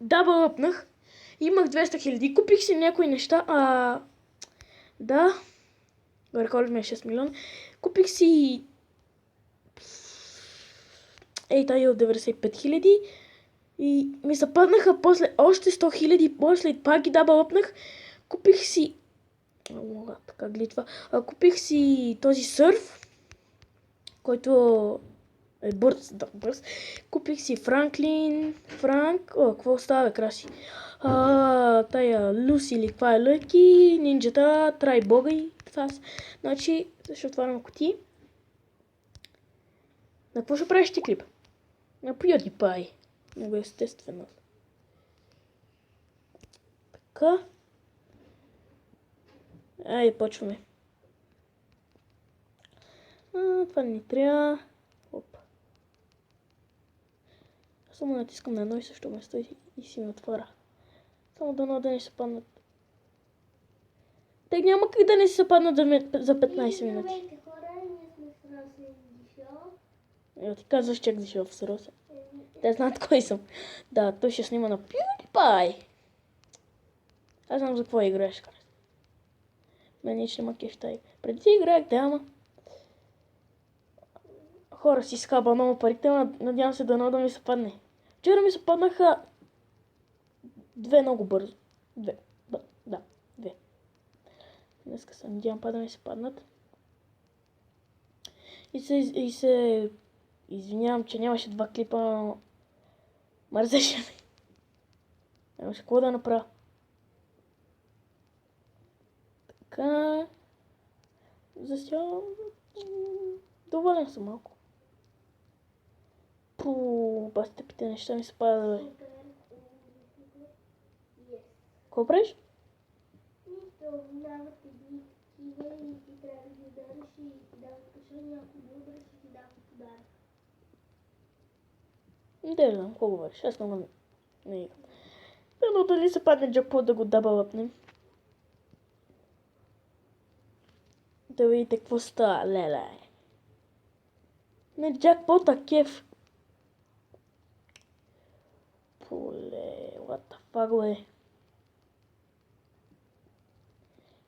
дабълъпнах. Имах 200 000. Купих си някои неща. Да. Рекорд ми е 6 милиона. Купих си тая от 95 000. И ми се паднаха после още 100 000. После пак ги дабълъпнах. Купих си... така глитва. Купих си този сърф, който е бърз. Да, бърз. Купих си Франк. Какво става, краси? Тая Люси или каква е Лъки, нинджата, Трай Бога и това. Значи, ще отварям кутии. На какво ще правиш ти клип? На PewDiePie. Много естествено. Така. Айде, почваме. Това не трябва. Оп. Само натискам на едно и също место и си ми отваря. Само да не се паднат. Те няма как да не се паднат за 15 минути. Ти казваш, че дишо в Сороса. Те знаят кой съм. Да, той ще снима на PewDiePie. Аз знам за какво играеш. Мене ще ма кефтай. Преди играех, да, ама. Хора, си скаба много парите, надявам се да ми се падне. Вчера ми се паднаха 2 много бързо. 2. Да, 2. Днеска се надявам да ми се паднат. И се извинявам, че нямаше 2 клипа, но мързеше ми. Нямаше какво да направя. Така. За сега доволен съм малко. Бас тъпите неща ми се падат, бе. Какво правиш? Не знам, какво говориш? Аз много не играм. Но дали се падне джакпот да го дабъл въпнем. Да видите какво става, леле. Не джакпота, кеф. Поле, what the fuck, бе.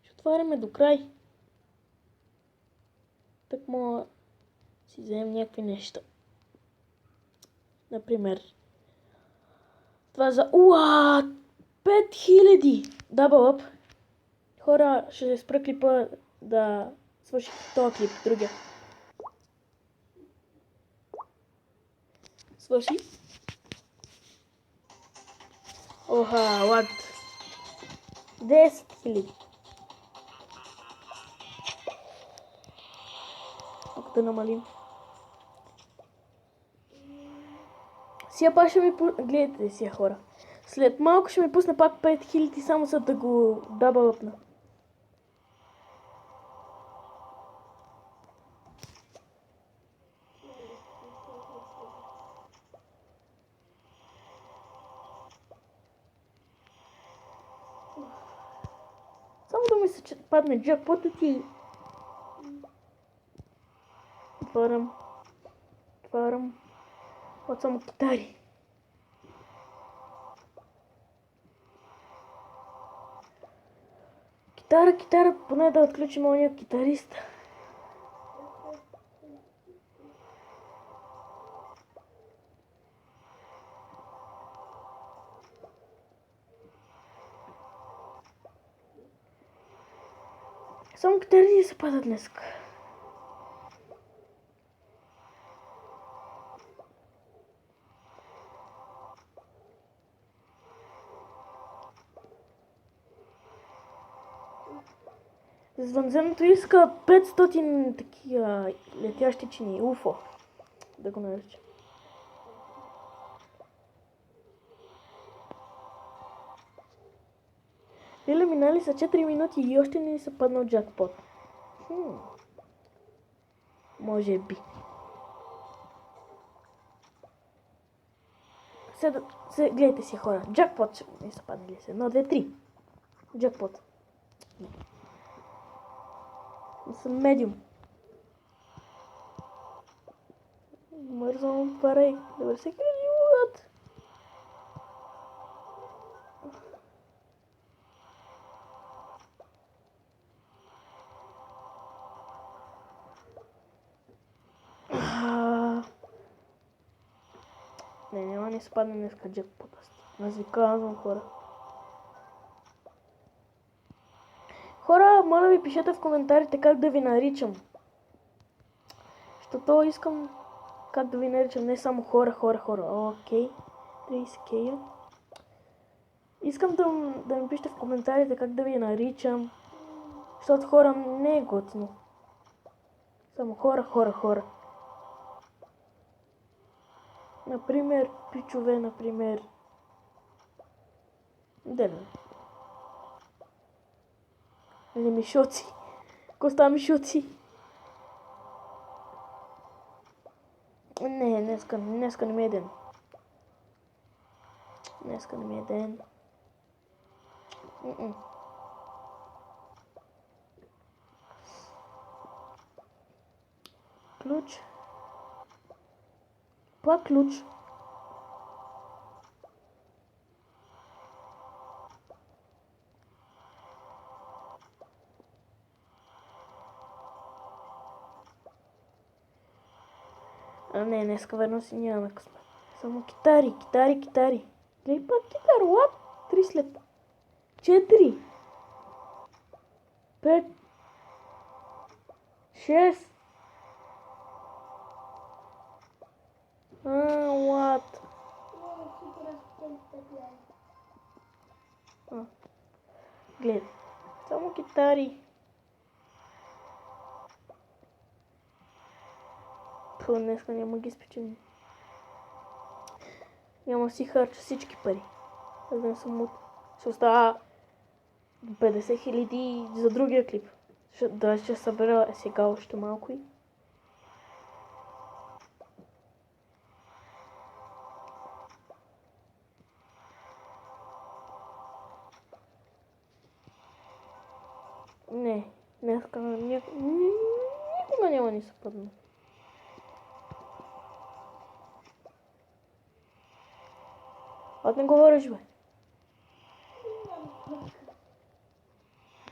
Ще отваряме до край. Так мога си вземем някакви неща. Например, това за 5000 дабъл ъп. Хора, ще спра клипа да свърши този клип, другия. Свърши. What? 10 000. Ако да намалим. Сега пак ще ми гледайте сега, хора. След малко ще ми пусне пак 5000 само за да го дабълъпна. Само да ми се падне джакпотът и... Отварям. Вот само китари. Китара, поне да отключим ония китарист. Само китари се падат днес. Извънземното иска 500 такива летящи чини, уфо, да го нарича. Леле, минали са 4 минути и още не са паднал джакпот. Може би. Гледайте си, хора. Джакпот не са паднали се. 1, 2, 3. Джакпот. Съм медиум. Мързвам парей. 90 000 лут. ми се падне днеска джекпота. Аз ви казвам, хора. Хора, моля ви, пишете в коментарите как да ви наричам. Защото искам как да ви наричам, не само хора. Окей, 30 кея. Искам да ми пишете в коментарите как да ви наричам. Защото хора не е готино. Само хора. Например, пичове, например. Дебе. Или мишоци. Коста мишоци. Не, днеска не ми е ден. Днеска не ми е ден. Ключ. Това ключ. А не, днеска верно си нямаме късмет. Само китари. Гледай пак китар, what? 3 след. 4. 5. 6. What? Гледай. Само китари. Днеска няма ги спечели. Няма си харча всички пари. За да не съм мут. Ще остава 50 000 за другия клип. Ще събера сега още малко и. Не, днеска никога няма ни се падна. От не говориш, бе.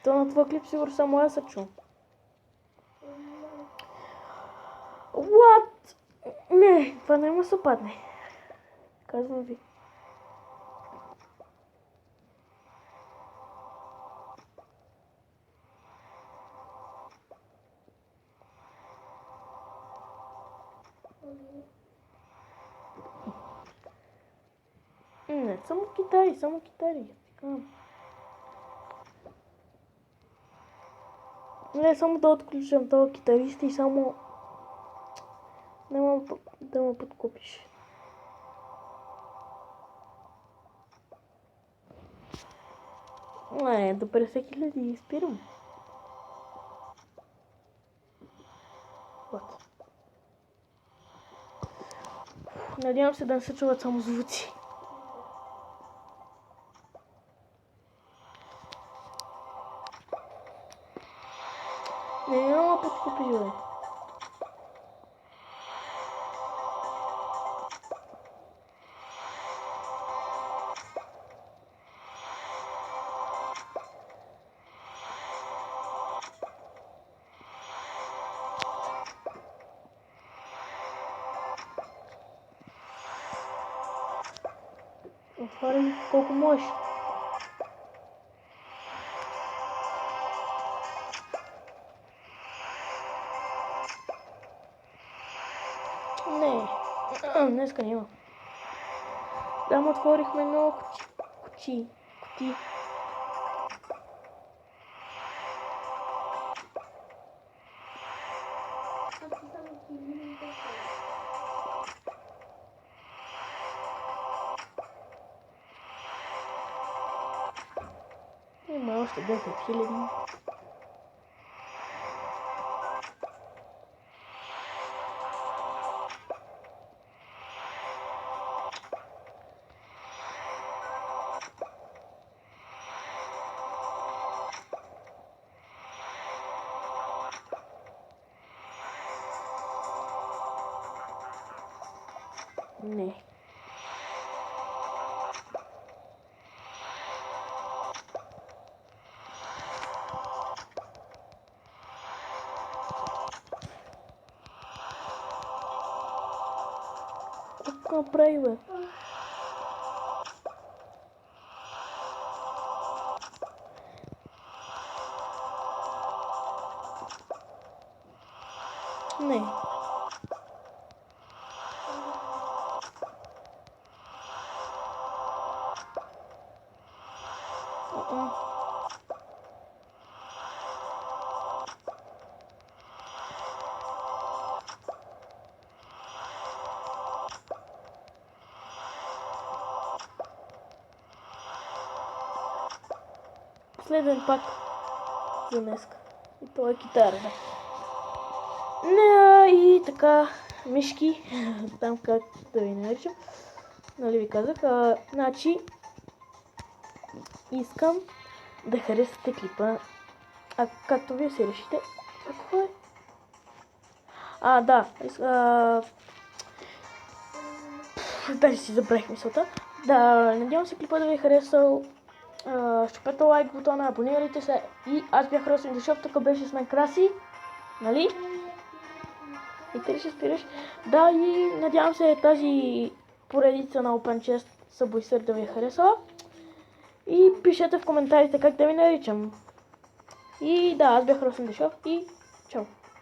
То на твой клип сигурно само аз се чувам. What? Не, това няма се падне. Казвам ви. Не, само китари. Не, само да отключам това китарист и само няма да ме подкупиш. Не, до 50 000 спирам. Вот. Надявам се да не се чуват само звуци. Няма подкупиш, бе. Отварям колко можеш. Не, днеска няма. Там отворихме много кутии. Има още 10 000. Не. Какво направи, бе? Не. Последен пак за днес. И това е китара, да. Не, и така, мишки, там как да ви наричам. Нали ви казах, значи искам да харесате клипа, както вие си решите. Какво е? Да, даже си забравих мисълта. Да, надявам се клипа да ви е харесал. Щупете лайк бутона, абонирайте се и аз бях Росен Дешов, тук беше с мен Краси, нали? И ти ли ще спираш? Да, и надявам се тази поредица на Open Chest Subway да ви е харесала. И пишете в коментарите как да ви наричам. И да, аз бях Росен Дешов и чао!